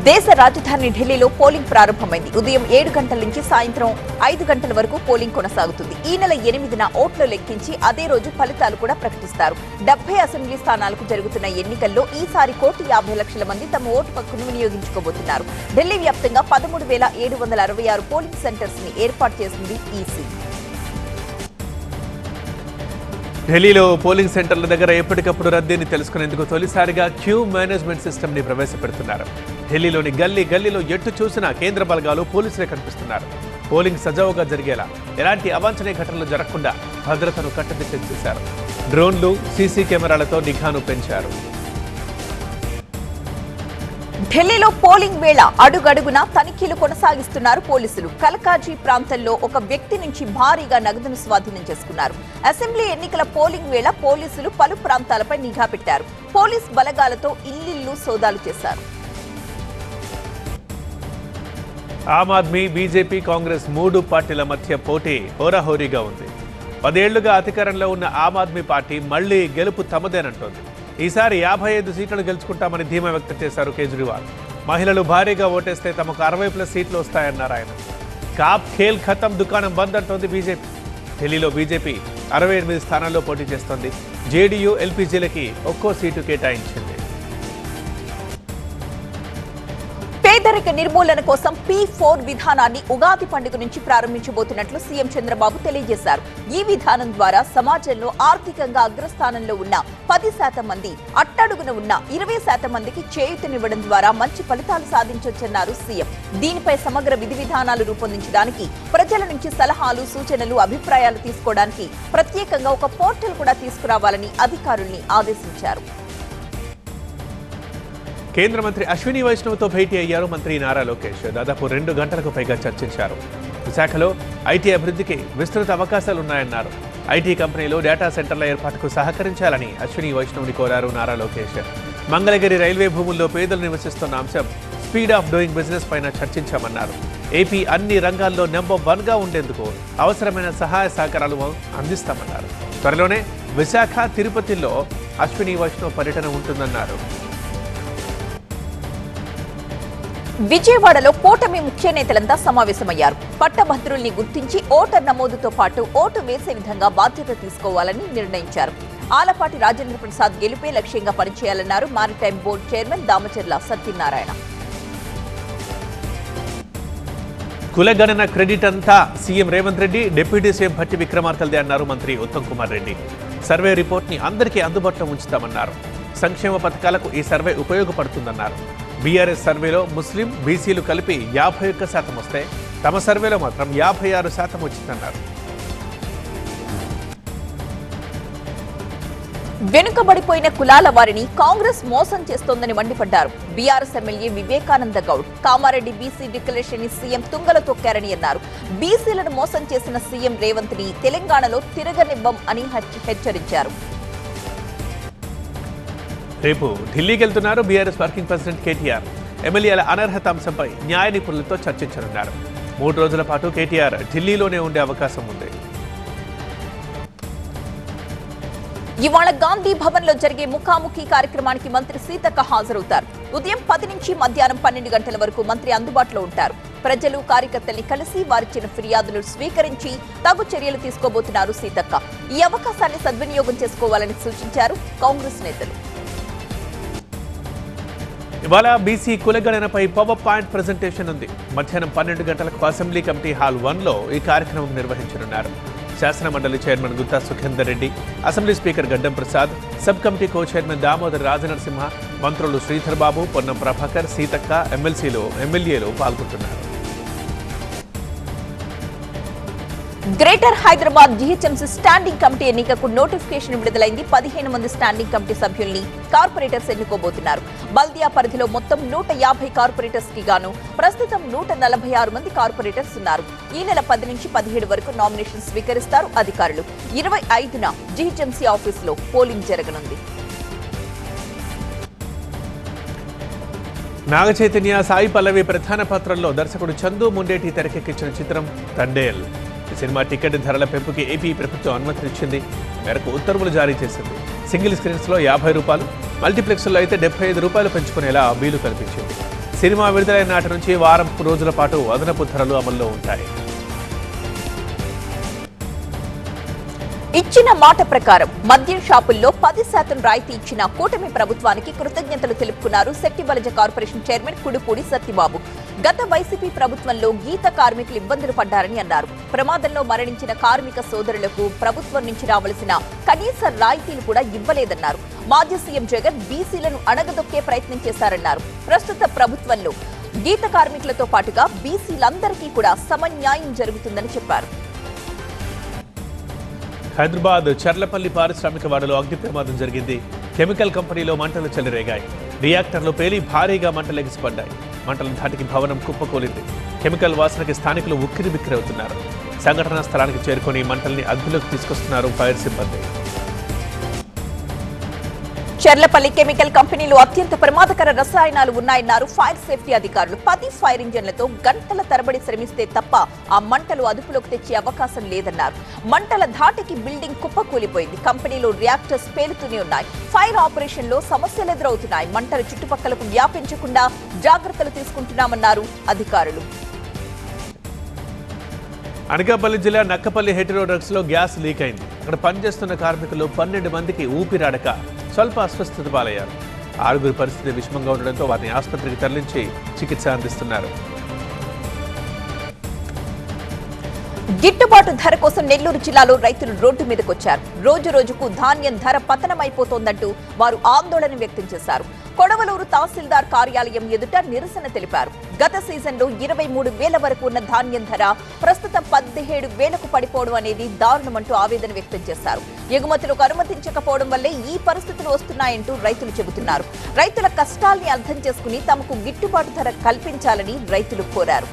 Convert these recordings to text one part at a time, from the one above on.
దేశ రాజధాని ఢిల్లీలో పోలింగ్ ప్రారంభమైంది. ఉదయం 7 గంటల నుంచి సాయంత్రం 5 గంటల వరకు పోలింగ్ కొనసాగుతుంది. ఈ నెల 8న ఓట్లు లెక్కించి అదే రోజు ఫలితాలు కూడా ప్రకటిస్తారు. 70 అసెంబ్లీ స్థానాలకు జరుగుతున్న ఎన్నికల్లో ఈసారి 1,50,00,000 మంది తమ ఓటు హక్కును వినియోగించుకోబోతున్నారు. ఢిల్లీ వ్యాప్తంగా 13,766 పోలింగ్ సెంటర్స్ ని ఏర్పాటు చేసింది ఈసీ. ఢిల్లీలో పోలింగ్ సెంటర్ల దగ్గర ఎప్పటికప్పుడు రద్దీని తెలుసుకునేందుకు తొలిసారిగా క్యూ మేనేజ్మెంట్ సిస్టమ్ ని ప్రవేశపెడుతున్నారు. ఢిల్లీలోని గల్లీలో ఎటు చూసినా కేంద్ర బలగాలు పోలీసులే కనిపిస్తున్నారు. పోలింగ్ సజావుగా జరిగేలా ఎలాంటి అవాంఛనీయ ఘటనలు జరగకుండా భద్రతను కట్టుదిట్టం చేశారు. డ్రోన్లు, సీసీ కెమెరాలతో నిఘాను పెంచారు. ఢిల్లీలో పోలింగ్ వేళ అడుగడుగునా తనిఖీలు కొనసాగిస్తున్నారు పోలీసులు. కల్కాజీ ప్రాంతంలో ఒక వ్యక్తి నుంచి భారీగా నగదును స్వాధీనం చేసుకున్నారు. అసెంబ్లీ ఎన్నికల పోలింగ్ వేళ పోలీసులు పలు ప్రాంతాలపై నిఘా పెట్టారు. పోలీస్ బలగాలతో ఇల్లిల్లు సోదాలు చేశారు. ఆమ్ ఆద్మీ, బీజేపీ, కాంగ్రెస్ 3 పార్టీల మధ్య పోటీ హోరాహోరీగా ఉంది. 10 ఏళ్లుగా అధికారంలో ఉన్న ఆమ్ ఆద్మీ పార్టీ మళ్లీ గెలుపు తమదేనంటోంది. ఈసారి 55 సీట్లను గెలుచుకుంటామని ధీమా వ్యక్తం చేశారు కేజ్రీవాల్. మహిళలు భారీగా ఓటేస్తే తమకు 60+ సీట్లు వస్తాయన్నారు ఆయన. కాప్ ఖేల్ ఖతం, దుకాణం బంద్ అంటోంది బీజేపీ. ఢిల్లీలో బీజేపీ 68 స్థానాల్లో పోటీ చేస్తోంది. జేడీయూ, ఎల్పీజీలకి ఒక్కో సీటు కేటాయించింది. పేదరిక నిర్మూలన కోసం P4 విధానాన్ని ఉగాది పండుగ నుంచి ప్రారంభించబోతున్నట్లు సీఎం చంద్రబాబు తెలియజేశారు. ఈ విధానం ద్వారా సమాజంలో ఆర్థికంగా అగ్రస్థానంలో ఉన్న 10% మంది, అట్టడుగున ఉన్న 20% మందికి చేయూతనివ్వడం ద్వారా మంచి ఫలితాలు సాధించొచ్చన్నారు సీఎం. దీనిపై సమగ్ర విధి విధానాలు రూపొందించడానికి, ప్రజల నుంచి సలహాలు, సూచనలు, అభిప్రాయాలు తీసుకోవడానికి ప్రత్యేకంగా ఒక పోర్టల్ కూడా తీసుకురావాలని అధికారుల్ని ఆదేశించారు. కేంద్ర మంత్రి అశ్విని వైష్ణవ్తో భేటీ అయ్యారు మంత్రి నారా లోకేష్. దాదాపు 2 గంటలకు పైగా చర్చించారు. విశాఖలో ఐటీ అభివృద్ధికి విస్తృత అవకాశాలున్నాయన్నారు. ఐటీ కంపెనీలు, డేటా సెంటర్ల ఏర్పాటుకు సహకరించాలని అశ్విని వైష్ణవ్ని కోరారు నారా లోకేష్. మంగళగిరి రైల్వే భూముల్లో పేదలు నివసిస్తున్న అంశం, స్పీడ్ ఆఫ్ డూయింగ్ బిజినెస్ పైన చర్చించామన్నారు. ఏపీ అన్ని రంగాల్లో నెంబర్ 1గా ఉండేందుకు అవసరమైన సహాయ సహకారాలు అందిస్తామన్నారు. త్వరలోనే విశాఖ, తిరుపతిలో అశ్విని వైష్ణవ్ పర్యటన ఉంటుందన్నారు. విజయవాడలో కూటమి ముఖ్య నేతలంతా సమావేశమయ్యారు. పట్టభద్రుల్ని గుర్తించి ఓటర్ నమోదుతో పాటు ఓటు వేసే విధంగా బాధ్యత తీసుకోవాలని నిర్ణయించారు. ఆలపాటి రాజేంద్ర ప్రసాద్ గెలుపే లక్ష్యంగా పనిచేయాలన్నారు maritime board chairman Damacharla Satyanarayana. కులగణన క్రెడిట్ అంతా CM Revanth Reddy, deputy CM Bhatti విక్రమార్కల్దే అన్నారు మంత్రి ఉత్తమ్ కుమార్ రెడ్డి. సర్వే రిపోర్ట్ని అందరికీ అందుబాటులో ఉంచుతామన్నారు. సంక్షేమ పథకాలకు ఈ సర్వే ఉపయోగపడుతుందన్నారు. బీఆర్ఎస్ సర్వేలో ముస్లిం, బీసీలు కలిపి 51% వస్తే తమ సర్వేలో మాత్రం 56% వచ్చిందన్నారు. వెనుకబడిపోయిన కులాల వారిని కాంగ్రెస్ మోసం చేస్తోందని మండిపడ్డారు. BRS MLA Vivekananda Goud. Kamareddy BC declaration ని సీఎం తుంగలో తొక్కారని అన్నారు. బీసీలను మోసం చేసిన సీఎం రేవంత్ ని తెలంగాణలో తిరగనివ్వం అని హెచ్చరించారు. రేపు ఢిల్లీకి వెళ్తున్నారు బీఆర్ఎస్ వర్కింగ్ ప్రెసిడెంట్ కేటీఆర్. ఎమ్మెల్యేల అనర్హత అంశంపై న్యాయ నిపుణులతో చర్చించనున్నారు. 3 రోజుల పాటు కేటీఆర్ ఢిల్లీలోనే ఉండే అవకాశం ఉంది. ఇవాళ గాంధీ భవన్ లో జరిగే ముఖాముఖి కార్యక్రమానికి మంత్రి సీతక్క హాజరవుతారు. ఉదయం 10 నుంచి మధ్యాహ్నం 12 గంటల వరకు మంత్రి అందుబాటులో ఉంటారు. ప్రజలు, కార్యకర్తల్ని కలిసి వారిచ్చిన ఫిర్యాదులు స్వీకరించి తగు చర్యలు తీసుకోబోతున్నారు సీతక్క. ఈ అవకాశాన్ని సద్వినియోగం చేసుకోవాలని సూచించారు కాంగ్రెస్ నేతలు. ఇవాళ బీసీ కులగణనపై పవర్ పాయింట్ ప్రెజెంటేషన్ ఉంది. మధ్యాహ్నం 12 గంటలకు అసెంబ్లీ కమిటీ హాల్ 1లో ఈ కార్యక్రమం నిర్వహించనున్నారు. శాసన మండలి chairman Gutha Sukender Reddy, assembly speaker Gaddam Prasad, sub committee co chairman Damodar Rajanarasimha, మంత్రులు శ్రీధర్ బాబు, పొన్నం ప్రభాకర్, సీతక్క, ఎమ్మెల్యేలు పాల్గొంటున్నారు. Greater Hyderabad GHMC standing committee ఎన్నికకు నోటిఫికేషన్ విడుదలైంది. 15 మంది స్టాండింగ్ కమిటీ సభ్యుల్ని కార్పొరేటర్స్ ఎన్నుకోబోతున్నారు. బల్దియా పరిధిలో మొత్తం 150 కార్పొరేటర్స్ కి గాను ప్రస్తుతం 146 మంది కార్పొరేటర్స్ ఉన్నారు. ఈ నెల 10 నుంచి 17 వరకు నామినేషన్ స్వీకరిస్తారు అధికారులు. 25న జీహెచ్ఎంసీ ఆఫీసులో పోలింగ్ జరగనుంది. నాగ చైతన్య, సాయి పల్లవి ప్రధాన పాత్రల్లో దర్శకుడు చందు ముండేటి తెరకెక్కించిన చిత్రం తండేల్. ఈ సినిమా టికెట్ ధరల పెంపుకి ఏపీ ప్రభుత్వం అనుమతినిచ్చింది. మేరకు ఉత్తర్వులు జారీ చేసింది. సింగిల్ స్క్రీన్స్ లో 50 రూపాయలు, మల్టీప్లెక్స్లో అయితే 75 రూపాయలు పెంచుకునేలా వీలు కల్పించింది. సినిమా విడుదలైన నాటి నుంచి వారం రోజుల పాటు అదనపు ధరలు అమల్లో ఉంటాయి. ఇచ్చిన మాట ప్రకారం మద్యం షాపుల్లో 10% రాయితీ ఇచ్చిన కూటమి ప్రభుత్వానికి కృతజ్ఞతలు తెలుపుకున్నారు శెట్టిబలజ కార్పొరేషన్ చైర్మన్ కుడుపూడి సత్యబాబు. గత వైసీపీ ప్రభుత్వంలో గీత కార్మికులు ఇబ్బందులు పడ్డారని అన్నారు. ప్రమాదంలో మరణించిన కార్మిక సోదరులకు ప్రభుత్వం నుంచి రావాల్సిన కనీస రాయితీలు కూడా ఇవ్వలేదన్నారు. మాజీ సీఎం జగన్ బీసీలను అణగదొక్కే ప్రయత్నం చేశారన్నారు. ప్రస్తుత ప్రభుత్వంలో గీత కార్మికులతో పాటుగా బీసీలందరికీ కూడా సమన్యాయం జరుగుతుందని చెప్పారు. హైదరాబాద్ చర్లపల్లి పారిశ్రామిక వాడలో అగ్ని ప్రమాదం జరిగింది. కెమికల్ కంపెనీలో మంటలు చెలరేగాయి. రియాక్టర్లు పేలి భారీగా మంటలు ఎగిసిపడ్డాయి. మంటల ధాటికి భవనం కుప్పకూలింది. కెమికల్ వాసనకి స్థానికులు ఉక్కిరిబిక్కిరవుతున్నారు. సంఘటనా స్థలానికి చేరుకుని మంటల్ని అదుపులోకి తీసుకొస్తున్నారు ఫైర్ సిబ్బంది. చర్లపల్లి కెమికల్ కంపెనీలో అత్యంత ప్రమాదకర రసాయనాలు ఉన్నాయన్నారు ఫైర్ సేఫ్టీ అధికారులు. 10 ఫైర్ ఇంజన్లతో గంటల తరబడి శ్రమిస్తే తప్ప ఆ మంటలు అదుపులోకి తెచ్చే అవకాశం లేదన్నారు. మంటల ధాటికి బిల్డింగ్ కుప్పకూలిపోయింది. కంపెనీలో రియాక్టర్స్ పేలుతూనే ఉన్నాయి. ఫైర్ ఆపరేషన్ లో సమస్యలు ఎదురవుతున్నాయి. మంటలు చుట్టుపక్కలకు వ్యాపించకుండా జాగ్రత్తలు తీసుకుంటున్నామన్నారు అధికారులు. అనకాపల్లి జిల్లా నక్కపల్లి హెటెరో డ్రగ్స్ లో గ్యాస్ లీక్ అయింది. అక్కడ పనిచేస్తున్న కార్మికులు 12 మందికి ఊపిరాడక స్వల్ప అస్వస్థత పాలయ్యారు. 6గురి పరిస్థితి విషమంగా ఉండడంతో వారిని ఆసుపత్రికి తరలించి చికిత్స అందిస్తున్నారు. గిట్టుబాటు ధర కోసం నెల్లూరు జిల్లాలో రైతులు రోడ్డు మీదకొచ్చారు. రోజు రోజుకు ధాన్యం ధర పతనమైపోతోందంటూ వారు ఆందోళన వ్యక్తం చేశారు. కొడవలూరు తహసీల్దార్ కార్యాలయం ఎదుట నిరసన తెలిపారు. గత సీజన్లో 23,000 వరకు ఉన్న ధాన్యం ధర ప్రస్తుతం 17,000కు పడిపోవడం అనేది దారుణమంటూ ఆవేదన వ్యక్తం చేశారు. ఎగుమతులకు అనుమతించకపోవడం వల్లే ఈ పరిస్థితులు వస్తున్నాయంటూ రైతులు చెబుతున్నారు. రైతుల కష్టాల్ని అర్థం చేసుకుని తమకు గిట్టుబాటు ధర కల్పించాలని రైతులు కోరారు.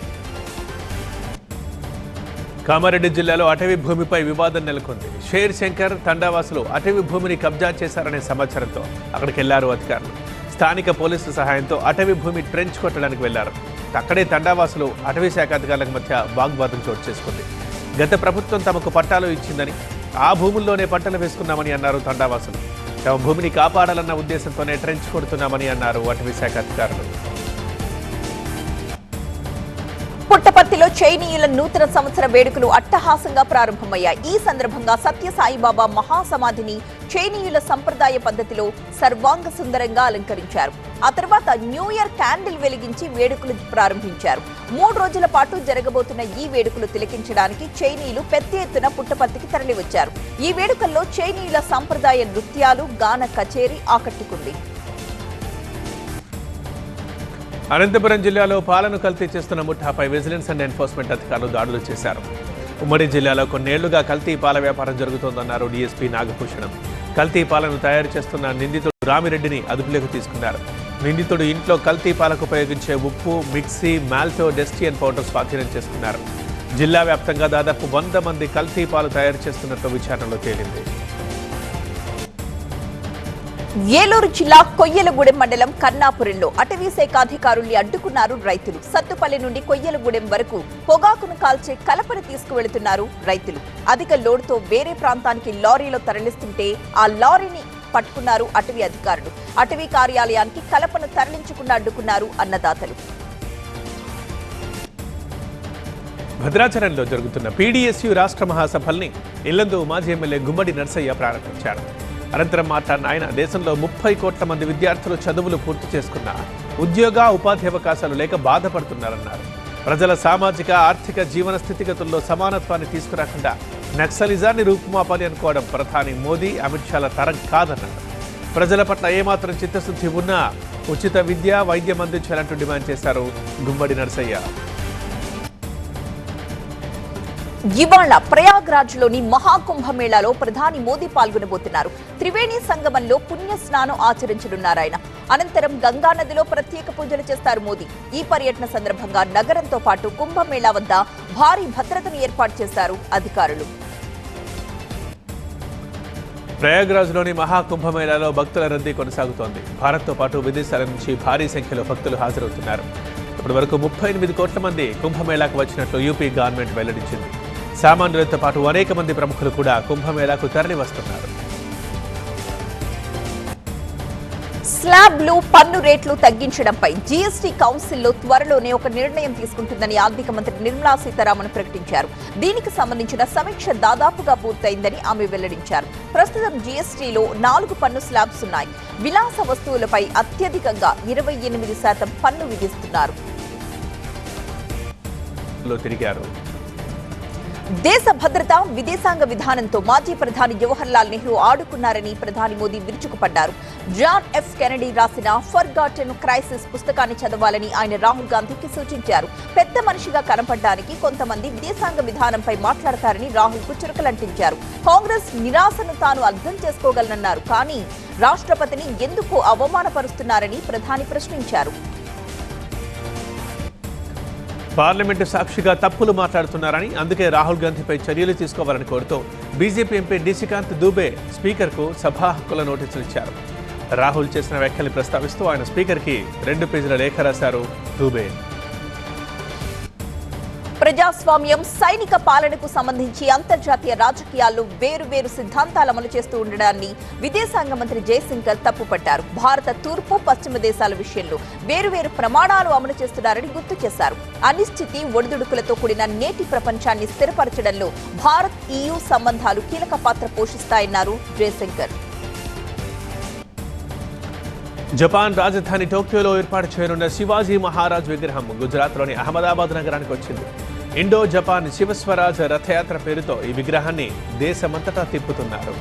కామారెడ్డి జిల్లాలో అటవీ భూమిపై వివాదం నెలకొంది. షేర్ శంకర్ తండావాసులు అటవీ భూమిని కబ్జా చేశారనే సమాచారంతో అక్కడికి వెళ్లారు అధికారులు. స్థానిక పోలీసుల సహాయంతో అటవీ భూమి ట్రెంచ్ కొట్టడానికి వెళ్లారు. అక్కడే తండావాసులు అటవీ శాఖ అధికారుల మధ్య వాగ్వాదం చోటు చేసుకుంది. గత ప్రభుత్వం తమకు పట్టాలు ఇచ్చిందని, ఆ భూముల్లోనే పంటలు వేసుకున్నామని అన్నారు తండావాసులు. తమ భూమిని కాపాడాలన్న ఉద్దేశంతోనే ట్రెంచ్ కొడుతున్నామని అన్నారు అటవీ శాఖ అధికారులు. పుట్టపర్తిలో చైనీయుల నూతన సంవత్సర వేడుకలు అట్టహాసంగా ప్రారంభమయ్యాయి. ఈ సందర్భంగా సత్యసాయిబాబా మహాసమాధిని చైనీయుల సంప్రదాయ పద్ధతిలో సర్వాంగ సుందరంగా అలంకరించారు. ఆ తర్వాత న్యూ ఇయర్ క్యాండిల్ వెలిగించి వేడుకలు ప్రారంభించారు. 3 రోజుల పాటు జరగబోతున్న ఈ వేడుకలు తిలకించడానికి చైనీయులు పెద్ద ఎత్తున పుట్టపర్తికి తరలివచ్చారు. ఈ వేడుకల్లో చైనీయుల సంప్రదాయ నృత్యాలు, గాన కచేరీ ఆకట్టుకుంది. అనంతపురం జిల్లాలో పాలను కల్తీ చేస్తున్న ముఠాపై విజిలెన్స్ అండ్ ఎన్ఫోర్స్మెంట్ అధికారులు దాడులు చేశారు. ఉమ్మడి జిల్లాలో కొన్నేళ్లుగా కల్తీ పాల వ్యాపారం జరుగుతోందన్నారు డీఎస్పీ నాగభూషణం. కల్తీ పాలను తయారు చేస్తున్న నిందితుడు రామిరెడ్డిని అదుపులోకి తీసుకున్నారు. నిందితుడు ఇంట్లో కల్తీ పాలకు ఉపయోగించే ఉప్పు, మిక్సీ, మాల్టో, డెస్టియన్ పౌడర్ స్వాధీనం చేసుకున్నారు. జిల్లా వ్యాప్తంగా దాదాపు 100 మంది కల్తీ పాలు తయారు చేస్తున్నట్లు విచారణలో తేలింది. ఏలూరు జిల్లా కొయ్యలగూడెం మండలం కన్నాపురంలో అటవీ శాఖ అధికారుల్ని అడ్డుకున్నారు రైతులు. సత్తుపల్లి నుండి కొయ్యలగూడెం వరకు పొగాకును కాల్చే కలపను తీసుకువెళుతున్నారు రైతులు. అధిక లోడ్తో వేరే ప్రాంతానికి లారీలో తరలిస్తుంటే ఆ లారీని పట్టుకున్నారు అటవీ అధికారులు. అటవీ కార్యాలయానికి కలపను తరలించకుండా అడ్డుకున్నారు అన్నదాతలు. భద్రాచలంలో జరుగుతున్న పీడీఎస్యు రాష్ట్ర మహాసభల్ని ఇల్లందు మాజీ ఎమ్మెల్యే గుమ్మడి నర్సయ్య ప్రారంభించారు. అనంతరం మాట్లాడిన ఆయన దేశంలో 30 కోట్ల మంది విద్యార్థులు చదువులు పూర్తి చేసుకున్న ఉద్యోగ ఉపాధి అవకాశాలు లేక బాధపడుతున్నారన్నారు. ప్రజల సామాజిక ఆర్థిక జీవన స్థితిగతుల్లో సమానత్వాన్ని తీసుకురాకుండా నక్సలిజాన్ని రూపుమాపాలి అనుకోవడం ప్రధాని మోదీ, అమిత్ షాల తరం కాదన్నారు. ప్రజల పట్ల ఏమాత్రం చిత్తశుద్ధి ఉన్నా ఉచిత విద్య, వైద్యం అందించాలంటూ డిమాండ్ చేశారు గుమ్మడి నర్సయ్య. ఇవాళ ప్రయాగ్రాజ్లోని మహాకుంభమేళాలో ప్రధాని మోదీ పాల్గొనబోతున్నారు. త్రివేణి సంగమంలో పుణ్య స్నానం ఆచరించనున్నారాయన. అనంతరం గంగానదిలో ప్రత్యేక పూజలు చేస్తారు మోదీ. ఈ పర్యటన సందర్భంగా నగరంతో పాటు కుంభమేళా వద్ద భారీ భద్రతను ఏర్పాటు చేశారు అధికారులు. ప్రయాగ్రాజ్లోని మహాకుంభమేళాలో భక్తుల రద్దీ కొనసాగుతోంది. భారత్తో పాటు విదేశాల నుంచి భారీ సంఖ్యలో భక్తులు హాజరవుతున్నారు. ఇప్పటి వరకు 38 కోట్ల మంది కుంభమేళాకు వచ్చినట్లు యూపీ గవర్నమెంట్ వెల్లడించింది. సామాన్యులతో పాటు అనేక మంది ప్రముఖులు కూడా కుంభమేళాకు తరలి వస్తున్నారు. స్లాబ్లు పన్ను రేట్లు తగ్గించడంపై జీఎస్టీ కౌన్సిల్లో త్వరలోనే ఒక నిర్ణయం తీసుకుంటుందని ఆర్థిక మంత్రి నిర్మలా సీతారామన్ ప్రకటించారు. దీనికి సంబంధించిన సమీక్ష దాదాపుగా పూర్తయిందని ఆమె వెల్లడించారు. ప్రస్తుతం జీఎస్టీలో 4 పన్ను స్లాబ్స్ ఉన్నాయి. విలాస వస్తువులపై అత్యధికంగా 28% పన్ను విధిస్తున్నారు. దేశ భద్రత, విదేశాంగ విధానంతో మాజీ ప్రధాని జవహర్లాల్ నెహ్రూ ఆడుకున్నారని ప్రధాని మోదీ విరుచుకుపడ్డారు. జాన్ ఎఫ్ కెనడీ రాసిన ఫర్గాటెన్ క్రైసిస్ పుస్తకాన్ని చదవాలని ఆయన రాహుల్ గాంధీకి సూచించారు. పెద్ద మనిషిగా కనపడడానికి కొంతమంది విదేశాంగ విధానంపై మాట్లాడతారని రాహుల్ కు చురకలంటించారు. కాంగ్రెస్ నిరాశను తాను అర్థం చేసుకోగలనన్నారు. కానీ రాష్ట్రపతిని ఎందుకు అవమానపరుస్తున్నారని ప్రధాని ప్రశ్నించారు. పార్లమెంటు సాక్షిగా తప్పులు మాట్లాడుతున్నారని, అందుకే రాహుల్ గాంధీపై చర్యలు తీసుకోవాలని కోరుతూ బీజేపీ ఎంపీ నిశికాంత్ దూబే స్పీకర్కు సభా హక్కుల నోటీసులు ఇచ్చారు. రాహుల్ చేసిన వ్యాఖ్యల్ని ప్రస్తావిస్తూ ఆయన స్పీకర్కి 2 పేజీల లేఖ రాశారు దూబే. ప్రజాస్వామ్యం, సైనిక పాలనకు సంబంధించి అంతర్జాతీయ రాజకీయాల్లో వేరు సిద్ధాంతాలు అమలు చేస్తూ ఉండడాన్ని విదేశాంగ మంత్రి జయశంకర్ తప్పుపట్టారు. భారత తూర్పు, పశ్చిమ దేశాల విషయంలో వేరు ప్రమాణాలు అమలు చేస్తున్నారని గుర్తు చేశారు. అనిశ్చితి, ఒడిదుడుకులతో కూడిన నేటి ప్రపంచాన్ని స్థిరపరచడంలో భారత్, EU సంబంధాలు కీలక పాత్ర పోషిస్తాయన్నారు జయశంకర్. జపాన్ రాజధాని టోక్యోలో ఏర్పాటు చేయనున్న శివాజీ మహారాజ్ విగ్రహం గుజరాత్లోని అహ్మదాబాద్ నగరానికి వచ్చింది. ఇండో జపాన్ శివస్వరాజ్ రథయాత్ర పేరుతో ఈ విగ్రహాన్ని దేశమంతటా తిప్పుతున్నారు.